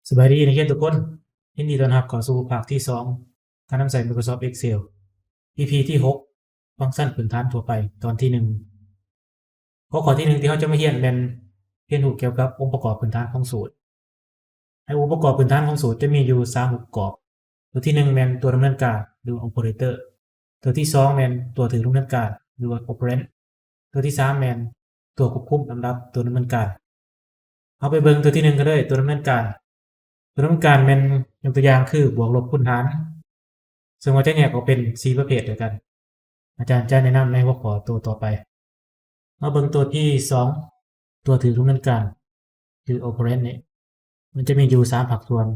สบายดีนักเรียนทุกคนยินดีต้อนรับเข้าสู่ภาคที่2การนำใช้ Microsoft Excel EP ที่6ฟังก์ชันพื้นฐานทั่วไปตอนที่1หัวข้อที่1ที่เราจะมาเรียนเป็นเรียนรู้เกี่ยวกับองค์ประกอบพื้นฐานของสูตรในองค์ประกอบพื้นฐานของสูตรจะมีอยู่3องค์ประกอบตัวที่1แม่นตัวดำเนินการหรือ operator ตัวที่2แม่นตัวถือดำเนินการหรือว่า operand ตัวที่3แม่นตัวควบคุมลำดับตัวดำเนินการเอาไปเบิ่งตัวที่1กันเลยตัวดำเนินการตัวดำเนินการแม่นยกตัวอย่างคือบวกลบคูณหารซึ่งว่าจะแยกออกเป็น4ประเภทด้วยกันอาจารย์จะแนะนำในหัวข้อตัวต่อไปมาเบิ่งตัวที่2ตัวถือดำเนินการคือ operand นี่มันจะมีอยู่3ภาคส่วน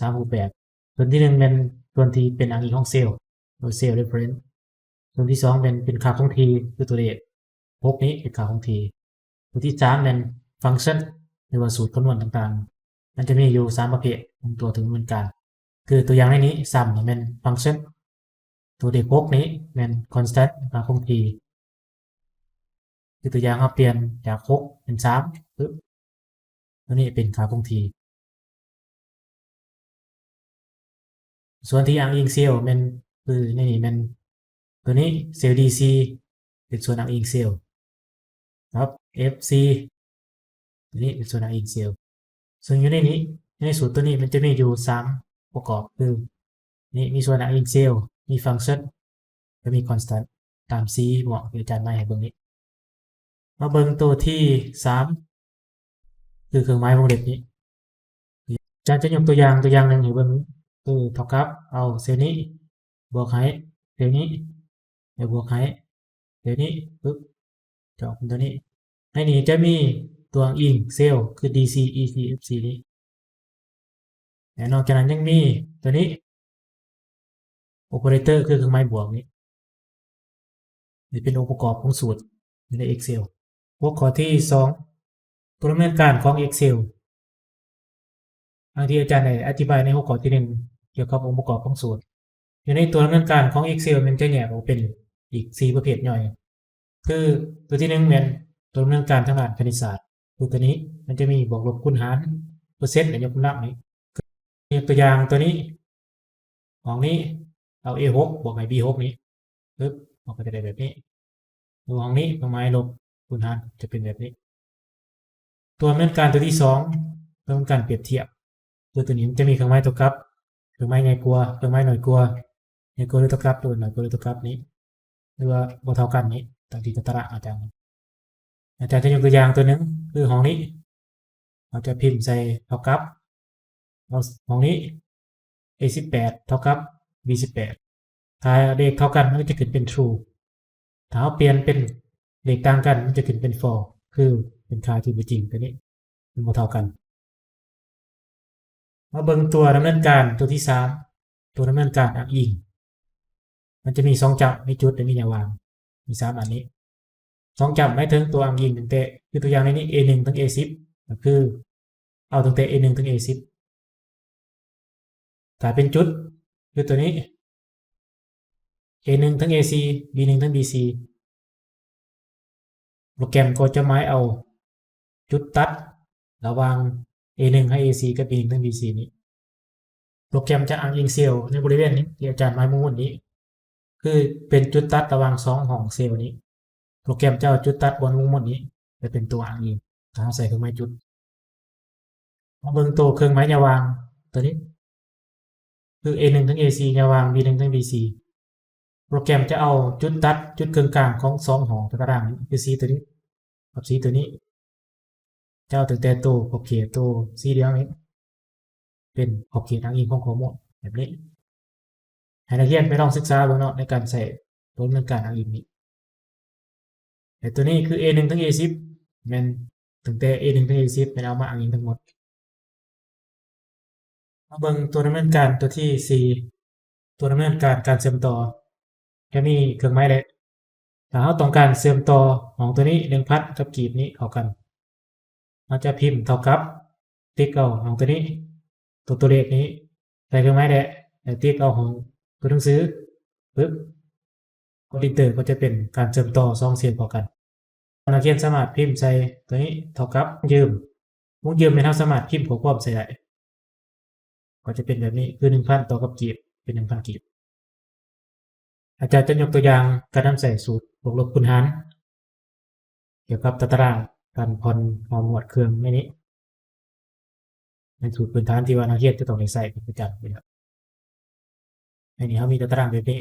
3รูปแบบส่วนที่1เป็นส่วนที่เป็นอ้างอิงของเซลล์โดย cell reference ส่วนที่2เป็นค่าคงที่คือตัวเลข6นี้เป็นค่าคงที่ตัวที่3เป็นฟังก์ชันหรือว่าสูตรคำนวณต่างๆมันจะมีอยู่3ประเภทของตัวถือดำเนินการคือตัวอย่างในนี้ sum นี่เป็นฟังก์ชันตัวเลข6นี้เป็น constant ค่าคงที่คือตัวอย่างเราเปลี่ยนจาก6เป็น3ปึ๊บตัวนี้เป็นค่าคงที่ส่วนที่อ้างอิงเซลล์มันคือในนี้มันตัวนี้เซลล์ DC เป็นส่วนอ้างอิงเซลล์ครับ FC ตัวนี้เป็นส่วนอ้างอิงเซลล์ซึ่งอยู่ในนี้ในสูตรตัวนี้มันจะมีอยู่3ประกอบคือนี่มีส่วนอ้างอิงเซลล์มีฟังก์ชันและมี constant ตาม C เหมาะคืออาจารย์มาให้เบิ่งนี้มาเบิ่งตัวที่3คือเครื่องหมายวงเล็บนี้อาจารย์จะยกตัวอย่างหนึ่งให้เบิ่งคือเท่ากับเอาเซลล์นี้บวกให้เซลล์นี้แล้วบวกให้เซลล์นี้ปึ๊บจะออกเป็นตัวนี้ในนี้จะมีตัวอ้างอิงเซลล์คือ DC EC FC นี้และนอกจากนั้นยังมีตัวนี้ operator คือเครื่องหมายบวกนี้นี่เป็นองค์ประกอบของสูตรใน Excel หัวข้อที่2ตัวดำเนินการของ Excel ที่อาจารย์ได้อธิบายในหัวข้อที่1เกี่ยวกับองค์ประกอบของสูตรอยู่ในตัวดำเนินการของ Excel มันจะแยกออกเป็นอีก4ประเภทย่อยคือตัวที่1เป็นตัวดำเนินการทางด้านคณิตศาสตร์คือตัวนี้มันจะมีบวกลบคูณหารเปอร์เซ็นต์และยกกำลังนี้ตัวอย่างตัวนี้ของนี้เอา A6 บวกให้ B6 นี้ปึ๊บออกมาจะได้แบบนี้ตัวของนี้เครื่องหมายลบคูณหารจะเป็นแบบนี้ตัวดำเนินการตัวที่2ตัวดำเนินการเปรียบเทียบตัวนี้มันจะมีเครื่องหมายตัวกลับเครื่องหมายใหญ่กว่าเครื่องหมายน้อยกว่าใหญ่กว่าหรือตัวกลับตัวน้อยกว่าหรือตัวกลับนี้หรือว่าบ่เท่ากันนี้ตามที่ตารางอาจารย์จะยกตัวอย่างตัวหนึ่งคือห้องนี้เราจะพิมพ์ใส่เท่ากับห้องนี้ A18 เท่ากับ B18 ถ้าเลขเท่ากันมันจะขึ้นเป็น true ถ้าเราเปลี่ยนเป็นเลขต่างกันมันจะขึ้นเป็น false คือเป็นค่าที่ไม่จริงตัวนี้มันบ่เท่ากันมาเบิ่งตัวดำเนินการตัวที่3ตัวดำเนินการอ้างอิงมันจะมี2จับมีจุดและมียาวางมี3อันนี้2จับหมายถึงตัวอ้างอิงตั้งแต่คือตัวอย่างในนี้ A1 ถึง A10 ก็คือเอาตั้งแต่ A1 ถึง A10 ถ้าเป็นจุดคือตัวนี้ A1 ถึง AC B1 ถึง BC โปรแกรมก็จะหมายเอาจุดตัดระหว่าง A1 ให้ AC กับ B1 ถึง BC นี้โปรแกรมจะอ้างอิงเซลล์ในบริเวณนี้ที่อาจารย์หมายมุ่งนี้คือเป็นจุดตัดระหว่าง2ห้องเซลล์นี้โปรแกรมจะเอาจุดตัดบนมุมหมดนี้ไปเป็นตัวอ้างอิงถ้าใส่เครื่องหมายจุดมาเบิ่งตัวเครื่องหมายยาวางตัวนี้คือ A1 ถึง AC ยาวาง B1 ถึง BC โปรแกรมจะเอาจุดตัดจุดกึ่งกลางของ2ห้องตารางคือ C ตัวนี้กับ C ตัวนี้จะเอาตั้งแต่ตัวขอบเขตตัวสีเหลืองนี้เป็นขอบเขตอ้างอิงของข้อมูลแบบนี้ให้นักเรียนไปลองศึกษาเบิ่งเนาะในการใส่ตัวดำเนินการอ้างอิงนี้แต่ตัวนี้คือ A1 ถึง A10 มันตั้งแต่ A1 ถึง A10 เป็นเอามาอ้างอิงทั้งหมดมาเบิ่งตัวดำเนินการตัวที่4ตัวดำเนินการเชื่อมต่อจะมีเครื่องหมายเลขถ้าเราต้องการเชื่อมต่อของตัวนี้1,000กับกีบนี้เข้ากันเราจะพิมพ์เท่ากับติ๊กเอาของตัวนี้ตัวเลขนี้ใส่เครื่องหมายเลขแล้วติ๊กเอาของตัวหนังสือปึ๊บกด Enter ก็จะเป็นการเชื่อมต่อ2เสียงเข้ากันนักเรียนสามารถพิมพ์ใส่ตัวนี้เท่ากับยืม วงเยิมเป็นเราสามารถพิมพ์ข้อความใส่ได้ก็จะเป็นแบบนี้คือ 1,000 ต่อกับกีบเป็น 1,000 กีบอาจารย์จะยกตัวอย่างการนำใส่สูตรบวกลบคูณหารเกี่ยวกับตารางการผ่อนหอหมวดเครื่องในนี้ในสูตรพื้นฐานที่ว่านักเรียนจะต้องได้ใส่เป็นประจำนะครับในนี้เขามีตารางแบบนี้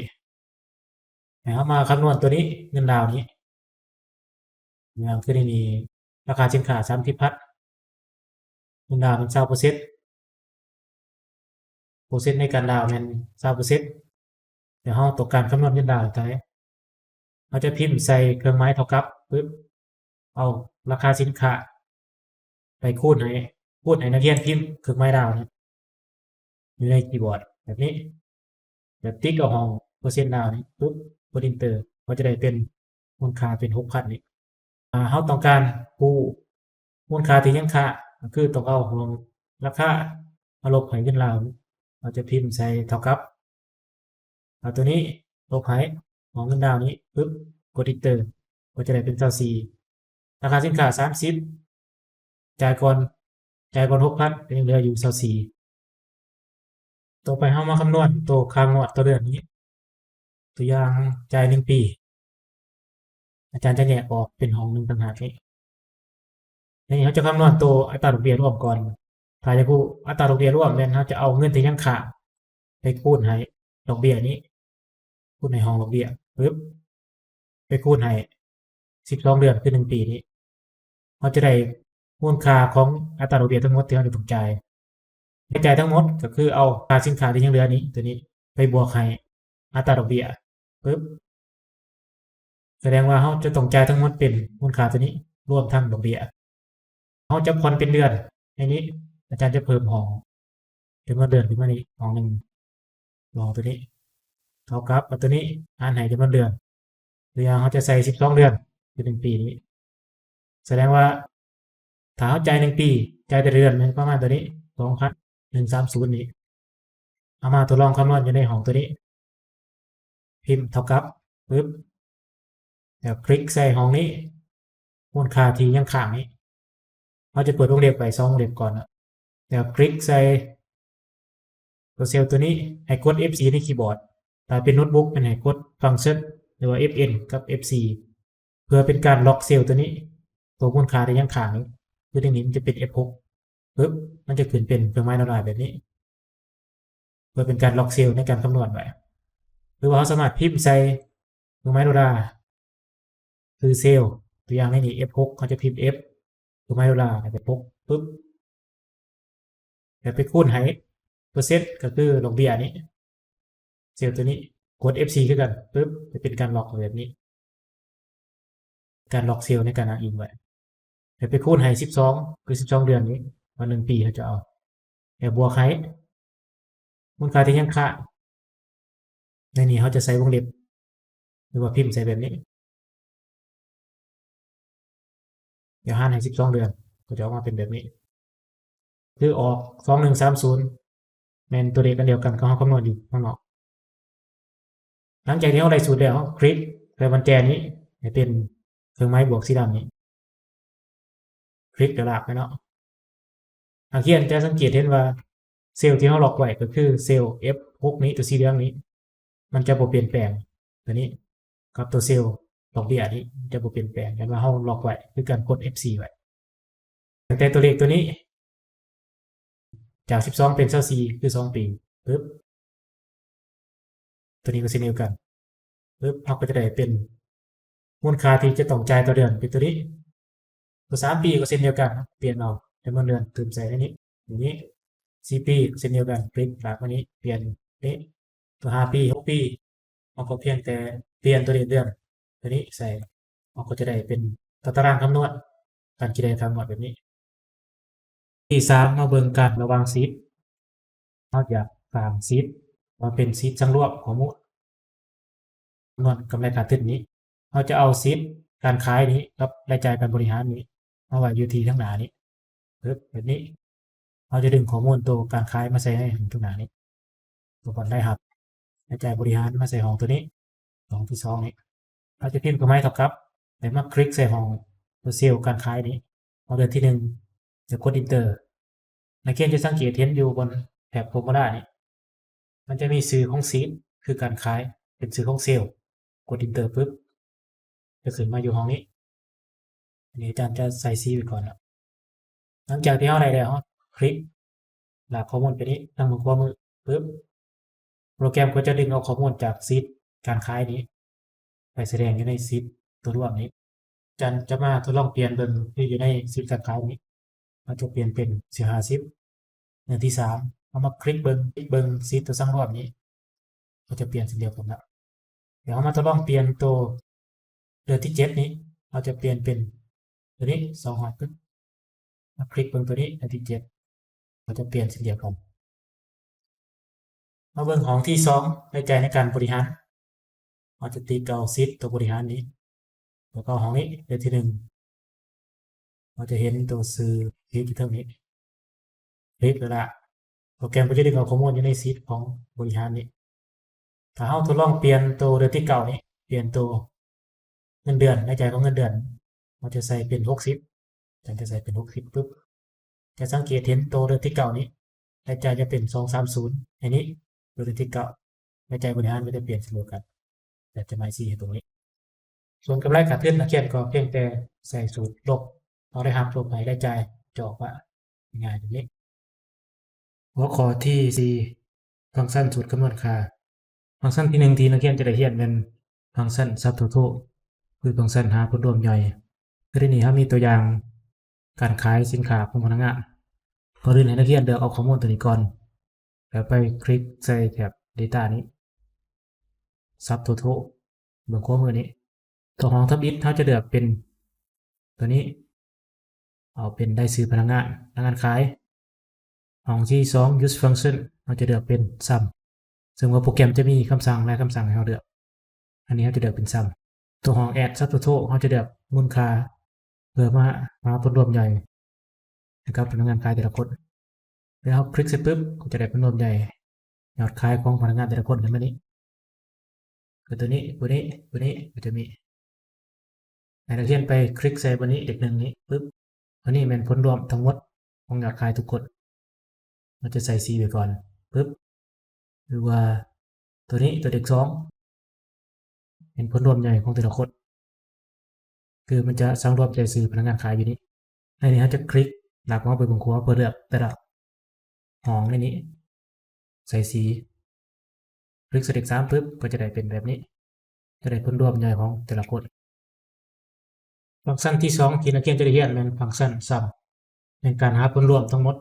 เขามาคำนวณตัวนี้เงินดาวนี้อย่างคือในนี้ราคาสินค้า30,000เงินดาวเป็น20%เปอร์เซ็นต์ในการดาวเป็น20%เดี๋ยวเราต้องการคำนวณเงินดาวใช่เราจะพิมพ์ใส่เครื่องหมายเท่ากับปึ๊บเอาราคาสินค้าไปคูณให้นักเรียนพิมพ์เครื่องหมายดาวนะอยู่ในคีย์บอร์ดแบบนี้แบบติ๊กเอาห้องเปอร์เซ็นต์ดาวนี้ปึ๊บกด enter ก็จะได้เป็นมูลค่าเป็น 6,000 นี่เราต้องการกู้มูลค่าที่ยังค่าก็คือต้องเอาของราคามาลบให้เงินดาวเราจะพิมพ์ใส่เท่ากับเอาตัวนี้ลบให้ของเงินดาวนี้ปึ๊บกด enter ก็จะได้เป็น24ราคาสินค้า30จ่ายก่อน6,000ยังเหลืออยู่24ต่อไปเรามาคำนวณตัวค่างวดต่อเดือนนี้ตัวอย่างจ่าย1 ปีอาจารย์จะแยกออกเป็นห้องหนึ่งต่างหากนี่เขาจะคำนวณตัวอัตราดอกเบี้ยร่วมก่อนถ้าจะพูดอัตราดอกเบี้ยร่วมเนี่ยเขาจะเอาเงินที่ยังค้างไปคูณให้ดอกเบี้ยนี้คูณในห้องดอกเบี้ยปึ๊บไปคูณให้12 เดือนคือ1 ปีนี้เขาจะได้มูลค่าของอัตราดอกเบี้ยทั้งหมดที่เราจะต้องจ่ายทั้งหมดก็คือเอาค่าสินค้าที่ยังเหลือนี้ตัวนี้ไปบวกให้อัตราดอกเบี้ยปึ๊บแสดงว่าเขาจะต้องจ่ายทั้งหมดเป็นมูลค่าตัวนี้รวมทั้งดอกเบี้ยเขาจะผ่อนเป็นเดือนในนี้อาจารย์จะเพิ่มห้องจำนวนเดือนขึ้นมานี้ห้องหนึ่งลองตัวนี้เท่ากับตัวนี้อ่านให้จำนวนเดือนหรือเขาจะใส่12 เดือนคือ1 ปีนี้แสดงว่าถ้าเขาจ่าย1 ปีจ่ายแต่เดือนมันประมาณตัวนี้2,130นี้เอามาทดลองคำนวณอยู่ในห้องตัวนี้พิมพ์เท่ากับปึ๊บแล้วคลิกใส่ห้องนี้มูลค่าที่ยังค้างนี้เราจะเปิดวงเล็บไป2 วงเล็บก่อนแล้วคลิกใส่ตัวเซลล์ตัวนี้ให้กด F4 ในคีย์บอร์ดถ้าเป็นโน้ตบุ๊กเป็นให้กดฟังก์ชันหรือว่า Fn กับ F4 เพื่อเป็นการล็อกเซลล์ตัวนี้ตัวมูลค่าที่ยังค้างนี้คือตรงนี้มันจะเป็น F6 ปึ๊บมันจะขึ้นเป็นเครื่องหมายดอลลาร์แบบนี้เพื่อเป็นการล็อกเซลล์ในการคำนวณไว้หรือว่าเราสามารถพิมพ์ใส่เครื่องหมายดอลลาร์คือเซลล์ตัวอย่างในนี้ F6 เขาจะพิมพ์ F เครื่องหมายดอลลาร์แบบ6ปึ๊บแล้วไปคูณให้เปอร์เซ็นต์ก็คือดอกเบี้ยนี้เซลล์ตัวนี้กด F4 ขึ้นกันปึ๊บจะเป็นการล็อกแบบนี้การล็อกเซลล์ในการอ้างอิงไว้แล้วไปคูณให้12คือ12 เดือนนี้วัน1 ปีเขาจะเอาแล้วบวกให้มูลค่าที่ยังค้างในนี้เขาจะใส่วงเล็บหรือว่าพิมพ์ใส่แบบนี้เดี๋ยวหารให้12 เดือนก็จะออกมาเป็นแบบนี้คือออก2130แมนตัวเลขกันเดียวกันก็เขาคำนวณอยู่ข้างนอกหลังจากที่เราได้สูตรแล้วคลิกใส่กุญแจนี้ให้เป็นเครื่องหมายบวกสีดำนี้คลิกเดี๋ยวลากไปเนาะนักเรียนจะสังเกตเห็นว่าเซลล์ที่เราล็อกไว้ก็คือเซลล์ F6 นี้ตัวสีเหลืองนี้มันจะบ่เปลี่ยนแปลงตัวนี้กับตัวเซลล์ดอกเบี้ยนี้จะบ่เปลี่ยนแปลงกันว่าเราล็อกไว้คือการกด F4 ไว้แต่ตัวเลขตัวนี้จาก12เป็น24คือ2 ปีปึ๊บตัวนี้ก็เช่นเดียวกันปึ๊บเราก็จะได้เป็นมูลค่าที่จะต้องจ่ายต่อเดือนเป็นตัวนี้ตัว3 ปีก็เช่นเดียวกันเปลี่ยนเอาจำนวนเดือนเติมใส่ในนี้อย่างนี้4 ปีเช่นเดียวกันคลิกหลักมานี้เปลี่ยนนี้ตัว5 ปี6 ปีเราก็เพียงแต่เปลี่ยนตัวเลขเดือนตัวนี้ใส่เราก็จะได้เป็นตารางคำนวณการคิดได้คำนวณแบบนี้ที่3มาเบิ่งการระวังซีดเราอยากตามซีดมาเป็นซีดจังรวบของมูลคำนวณกำไรขาดทุนนี้เราจะเอาซีดการขายนี้กับรายจ่ายการบริหารนี้เอาไว้อยู่ที่ทั้งหน้านี้ปึ๊บแบบนี้เราจะดึงข้อมูลตัวการขายมาใส่ให้ถึงทุกหน้านี้ตัวก่อนได้ครับรายจ่ายบริหารมาใส่ห้องตัวนี้ห้องที่2นี้เราจะพิมพ์เครื่องหมายเท่ากับแต่มาคลิกใส่ห้องตัวเซลล์การขายนี้เอาเดือนที่1 จะกด Enter นักเรียนจะสังเกตเห็นอยู่บนแถบ Formula นี่มันจะมีชื่อของซีทคือการขายเป็นชื่อของเซลล์กด Enter ปุ๊บจะขึ้นมาอยู่ห้องนี้อันนี้อาจารย์จะใส่ซีไว้ก่อนแล้วหลังจากที่เราได้แล้วคลิกลากข้อมูลไปนี้ทั้งมือขวามือปุ๊บโปรแกรมก็จะดึงเอาข้อมูลจากซีทการขายนี้ไปแสดงอยู่ในซีทตัวร่วมนี้อาจารย์จะมาทดลองเปลี่ยนเบิ่งที่อยู่ในซีทการขายนี้เราจะเปลี่ยนเป็น450เดือนที่3เอามาคลิกเบิ่งซีทตัวสั่งรอบนี้ก็จะเปลี่ยนสีเดียวกันแล้วเดี๋ยวเรามาทดลองเปลี่ยนตัวเดือนที่7นี้เราจะเปลี่ยนเป็นตัวนี้200ปึ๊บมาคลิกเบิ่งตัวนี้เดือนที่7เราจะเปลี่ยนสีเดียวกันมาเบิ่งของที่2ในใจในการบริหารเราจะตีเก่าซีทตัวบริหารนี้แล้วก็ของนี้เดือนที่1เราจะเห็นตัวซื้อคลิกอยู่ตรงนี้คลิกแล้วละโปรแกรมก็จะดึงเอาข้อมูลอยู่ในซีทของบริหารนี้ถ้าเราทดลองเปลี่ยนตัวเดือนที่เก่านี้เปลี่ยนตัวเงินเดือนในใจของเงินเดือนเราจะใส่เป็น60จะใส่เป็น60ปุ๊บจะสังเกตเห็นตัวเดือนที่เก่านี้ในใจจะเป็น230อันนี้เดือนที่เก่าในใจบริหารก็จะเปลี่ยนสโลกันแต่จะไม่ซีตรงนี้ส่วนกำไรขาดทุนนักเขียนก็เพียงแต่ใส่สูตรลบเอาได้หักลบไปได้ใจจอกว่าง่ายแบบนี้หัวข้อที่4ฟังก์ชันสูตรคำนวณค่าฟังก์ชันที่1ที่นักเรียนจะได้เรียนเป็นฟังก์ชัน subtotal คือฟังก์ชันหาผลรวมย่อยกรณีถ้ามีตัวอย่างการขายสินค้าของพนักงานก่อนอื่นให้นักเรียนเลือกเอาข้อมูลตัวนี้ก่อนแล้วไปคลิกใส่แถบ data นี้ subtotal เบื้องขวามือนี้ตัวของทับอิฐเขาจะเลือกเป็นตัวนี้เอาเป็นได้ซื้อพนักงานขายของที่2 use function เราจะเลือกเป็น sum ซึ่งว่าโปรแกรมจะมีคำสั่งและคำสั่งให้เราเลือกอันนี้เราจะเลือกเป็น sum ตัวของ add subtotal เราจะเลือกมูลค่าเพื่อมาหาผลรวมใหญ่นะครับพนักงานขายแต่ละคนแล้วคลิกเสร็จปุ๊บก็จะได้ผลรวมใหญ่ยอดขายของพนักงานแต่ละคนขึ้นมานี้คือตัวนี้ก็จะมีให้นักเรียนไปคลิกใส่บนนี้เด็กหนึ่งนี้ปุ๊บอันนี้เป็นผลรวมทั้งหมดของยอดขายทุกคนเราจะใส่ C ไว้ก่อนปุ๊บหรือว่าตัวนี้ตัวเด็ก2เป็นผลรวมใหญ่ของแต่ละคนคือมันจะสร้างรวมใจซื้อพนักงานขายอยู่นี้ในนี้เราจะคลิกหลักมาไปบนขวาเพื่อเลือกแต่ละห้องในนี้ใส่ C คลิกเด็ก3ปุ๊บก็จะได้เป็นแบบนี้จะได้ผลรวมใหญ่ของแต่ละคนฟังก์ชันที่2ที่นักเรียนจะได้เรียนเป็นฟังก์ชัน sum เป็นการหาผลรวมทั้งหมด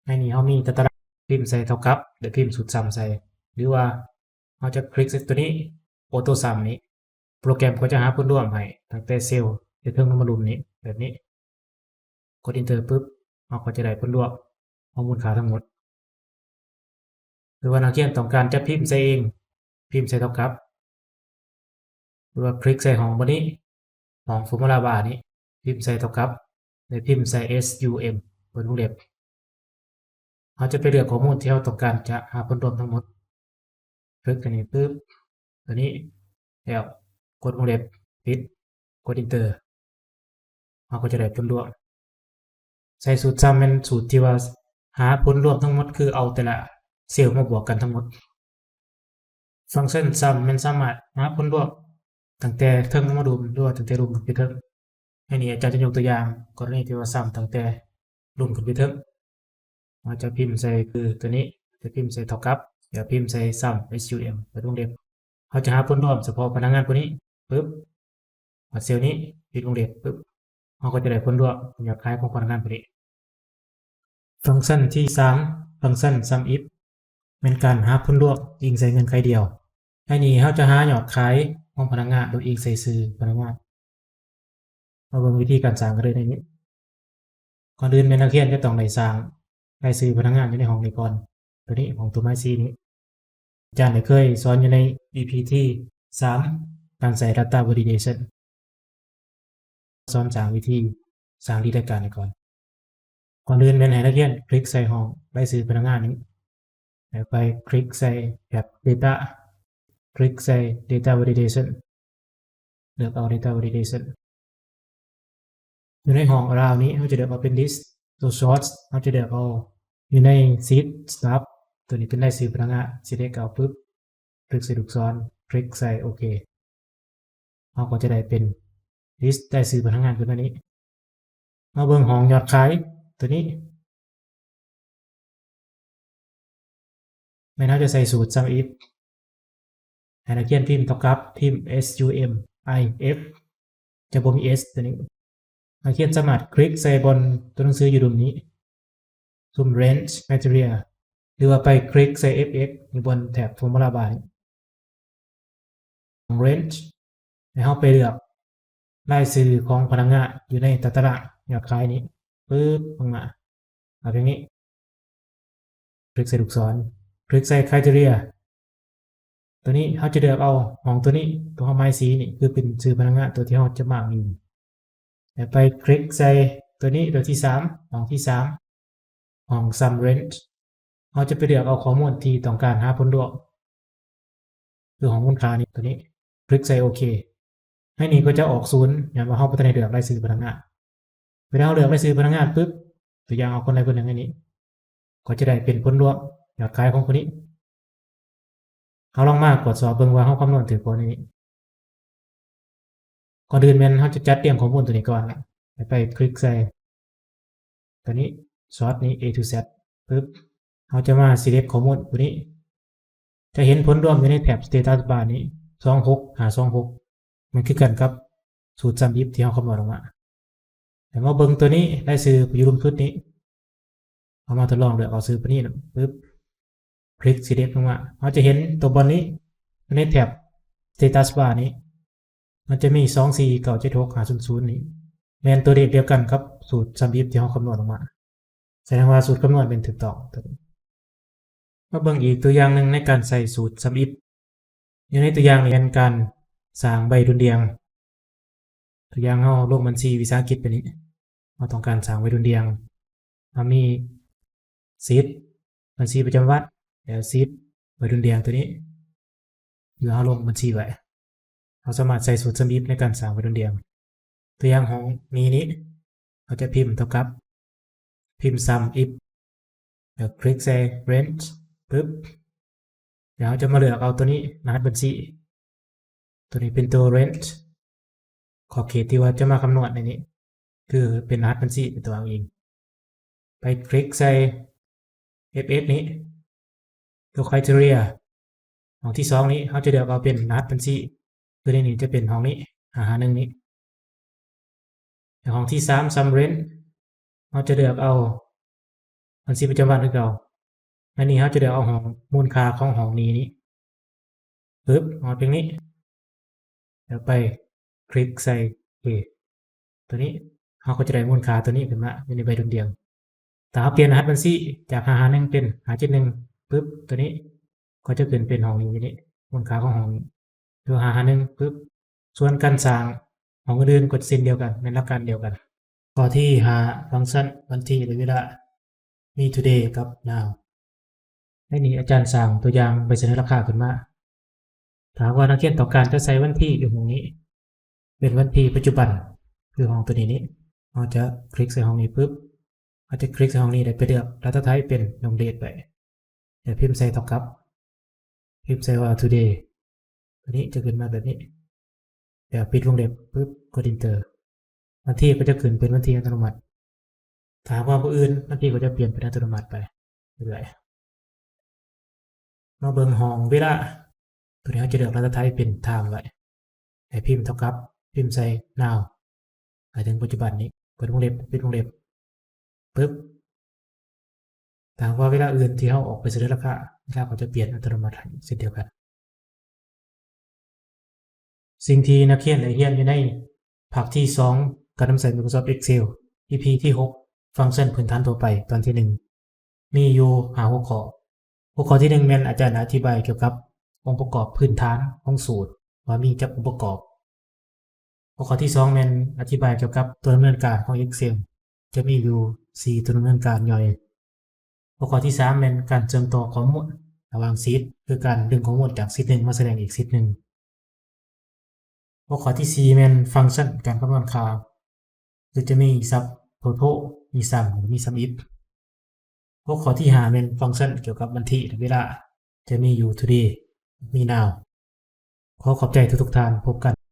ในนี้เรามีตารางพิมพ์ใส่เท่ากับเดี๋ยวพิมพ์สูตร sum ใส่หรือว่าเราจะคลิกตัวนี้ auto sum นี้โปรแกรมก็จะหาผลรวมให้ตั้งแต่เซลล์ที่เพิ่มมารุมนี้แบบนี้กด enter ปุ๊บเราก็จะได้ผลรวมข้อมูลค่าทั้งหมดหรือว่านักเรียนต้องการจะพิมพ์ใส่เองพิมพ์ใส่เท่ากับหรือว่าคลิกใส่ห้องบนนี้ห้อง formula bar นี้พิมพ์ใส่เท่ากับในพิมพ์ใส่ sum บนวงเล็บเราจะไปเลือกข้อมูลที่เราต้องการจะหาผลรวมทั้งหมดคลิกตัวนี้ปุ๊บตัวนี้แล้วกดวงเล็บปิดกด enter เราก็จะได้ผลรวมใส่สูตร sum เป็นสูตรที่ว่าหาผลรวมทั้งหมดคือเอาแต่ละเซลล์มาบวกกันทั้งหมดฟังก์ชัน sum มันสามารถหาผลรวมตั้งแต่เทิงมารุมหรือว่าตั้งแต่รุมขึ้นไปเทิงอันนี้อาจารย์จะยกตัวอย่างกรณีที่ว่า sum ตั้งแต่รุมขึ้นไปเทิงเราจะพิมพ์ใส่คือตัวนี้จะพิมพ์ใส่เท่ากับเดี๋ยวพิมพ์ใส่ sum sum เปิดวงเล็บเขาจะหาผลรวมเฉพาะพนักงานคนนี้ปุ๊บเซลล์นี้ปิดวงเล็บปุ๊บเราก็จะได้ผลรวมยอดขายของพนักงานคนนี้ฟังก์ชันที่3ฟังก์ชัน sum if เป็นการหาผลรวมอิงใส่เงินใครเดียวอันนี้เราจะหายอดขายของพนักงานโดยอิงใส่ซื้อพนักงานมาเบิ่งวิธีการสร้างกันเลยในนี้ก่อนอื่นเป็นนักเรียนจะต้องได้สร้างรายชื่อพนักงานอยู่ในห้องนี้ก่อนตัวนี้ของตัวไม้ซีนี้อาจารย์ได้เคยสอนอยู่ใน EP ที่3การใส่ Data Validation สอนสร้างวิธีสร้างรายการก่อนอื่นเป็นให้นักเรียนคลิกใส่ห้องรายชื่อพนักงานนี้แล้วไปคลิกใส่แถบ Data คลิกใส่ Data Validation เลือกเอา Data Validation อยู่ในห้อง around นี้เราจะเลือกเอาเป็น list ตัว source เราจะเลือกเอาอยู่ใน sheet staff ตัวนี้เป็นรายชื่อพนักงาน select เอาปุ๊บคลิกใส่ลูกศรคลิกใส่โอเคเราก็จะได้เป็น list รายชื่อพนักงานขึ้นมานี้มาเบิ่งห้องยอดขายตัวนี้แม่นเราจะใส่สูตร sum if ให้นักเรียนพิมพ์เท่ากับพิมพ์ sum if จะบ่มี s ตัวนี้นักเรียนสามารถคลิกใส่บนตัวหนังสืออยู่ตรงนี้ซุ่ม range material หรือว่าไปคลิกใส่ fx อยู่บนแถบ formula bar range ให้เราไปเลือกรายชื่อของพนักงานอยู่ในตารางยอดขายนี้ปึ๊บลงมาเอาอย่างนี้คลิกใส่ลูกศรคลิกใส่ criteria ตัวนี้เราจะเลือกเอาของตัวนี้ตัวไม้สีนี่คือเป็นชื่อพนักงานตัวที่เราจะมาร์กอยู่แล้วไปคลิกใส่ตัวนี้ตัวที่3ของที่3ของ sum range เราจะไปเลือกเอาข้อมูลที่ต้องการหาผลรวมคือของมูลค่านี้ตัวนี้คลิกใส่โอเคให้นี้ก็จะออกศูนย์อย่างว่าเราพัฒนาเลือกรายชื่อพนักงานเวลาเราเลือกรายชื่อพนักงานปุ๊บตัวอย่างเอาคนใดคนหนึ่งอันนี้ก็จะได้เป็นผลรวมยอดขายของคนนี้เราลองมากดสอบเบิ่งว่าเราคำนวณถึงผลนี้ก่อนอื่นแม่นเราจะจัดเตรียมข้อมูลตัวนี้ก่อนไปคลิกใส่ตัวนี้ซอร์ตนี้ A to Z ปุ๊บเราจะมา select ข้อมูลตัวนี้จะเห็นผลรวมอยู่ในแถบ status bar นี้26มันคือกันกับสูตร sum if ที่เราคำนวณออกมาแต่มาเบิ่งตัวนี้ได้ซื้ออยู่รุมชุดนี้เอามาทดลองเลือกเอาซื้อตัวนี้ปุ๊บคลิก select ลงมาเราจะเห็นตัวบนนี้ในแถบ status bar นี้มันจะมี2497650นี้แม่นตัวเดียวกันกับสูตร sum if ที่เราคำนวณออกมาแสดงว่าสูตรคำนวณเป็นถูกต้องมาเบิ่งอีกตัวอย่างหนึ่งในการใส่สูตร sum if อยู่ในตัวอย่างนี้เป็นการสร้างใบดุลเรียงตัวอย่างเราลงบัญชีวิสาหกิจไปนี้เราต้องการสร้างใบดุลเรียงเรามีซีทบัญชีประจำวันแล้วซีทใบดุลเรียงตัวนี้อยู่เราลงบัญชีไว้เราสามารถใส่สูตร sum if ในการสร้างใบดุลเรียงตัวอย่างของนี้เราจะพิมพ์เท่ากับพิมพ์ sum if แล้วคลิกใส่ range ปึ๊บเดี๋ยวเราจะมาเลือกเอาตัวนี้รหัสบัญชีตัวนี้เป็นตัว range ขอบเขตที่ว่าจะมาคำนวณในนี้คือเป็นรหัสบัญชีเป็นตัวเองไปคลิกใส่ fs นี้ตัว criteria ห้องที่2นี้เราจะเลือกเอาเป็นรหัสบัญชีตัวนี้จะเป็นห้องนี้551นี้ห้องที่3 sum range เราจะเลือกเอาบัญชีประจำวันคือเก่าอันนี้เราจะเลือกเอาห้องมูลค่าของห้องนี้ปึ๊บเอาเป็นนี้แล้วไปคลิกใส่ตัวนี้เราก็จะได้มูลค่าตัวนี้ขึ้นมาอยู่ในใบดุลเรียงแต่เราเปลี่ยนรหัสบัญชีจาก551เป็น571ปึ๊บตัวนี้ก็จะขึ้นเป็นห้องนี้มูลค่าของห้องนี้คือ551ปึ๊บส่วนการสร้างห้องอื่นกดสิ้นเดียวกันในหลักการเดียวกันข้อที่5ฟังก์ชันวันที่หรือเวลามี today กับ now ในนี้อาจารย์สร้างตัวอย่างใบเสนอราคาขึ้นมาถามว่านักเรียนต้องการจะใส่วันที่อยู่ตรงนี้เป็นวันที่ปัจจุบันคือห้องตัวนี้เราจะคลิกใส่ห้องนี้ปุ๊บเราจะคลิกใส่ห้องนี้ได้ไปเลือกรัฐไทยเป็นลงเดทไปเดี๋ยวพิมพ์ใส่เท่ากับพิมพ์ใส่ว่า today ตัวนี้จะขึ้นมาแบบนี้เดี๋ยวปิดวงเล็บปุ๊บกด enter วันที่ก็จะขึ้นเป็นวันที่อัตโนมัติถามว่าผู้อื่นวันที่ก็จะเปลี่ยนเป็นอัตโนมัติไปเรื่อยๆมาเบิ่งห้องเวลาตัวนี้เราจะเลือกรัฐไทยเป็น time ไว้ให้พิมพ์เท่ากับพิมพ์ใส่ now หมายถึงปัจจุบันนี้เปิดวงเล็บปิดวงเล็บปึ๊บถามว่าเวลาอื่นที่เราออกไปเสนอราคาเวลาเขาจะเปลี่ยนอัตโนมัติเช่นเดียวกันสิ่งที่นักเรียนได้เรียนอยู่ในภาคที่2การนำใช้ Microsoft Excel EP ที่6ฟังก์ชันพื้นฐานทั่วไปตอนที่1มีอยู่5หัวข้อที่1แม่นอาจารย์อธิบายเกี่ยวกับองค์ประกอบพื้นฐานของสูตรว่ามีจักองค์ประกอบหัวข้อที่2แม่นอธิบายเกี่ยวกับตัวดำเนินการของ Excel จะมีอยู่4ตัวดำเนินการย่อยหัวข้อที่3แม่นการเชื่อมต่อข้อมูลระหว่างซีทคือการดึงข้อมูลจากซีท1มาแสดงอีกซีท1หัวข้อที่4แม่นฟังก์ชันการคำนวณค่า หรือจะมี sub total มี sum หรือมี sum if หัวข้อที่5เป็นฟังก์ชันเกี่ยวกับวันที่และเวลาจะมีอยู่ today มี now ขอขอบใจทุกท่านพบกัน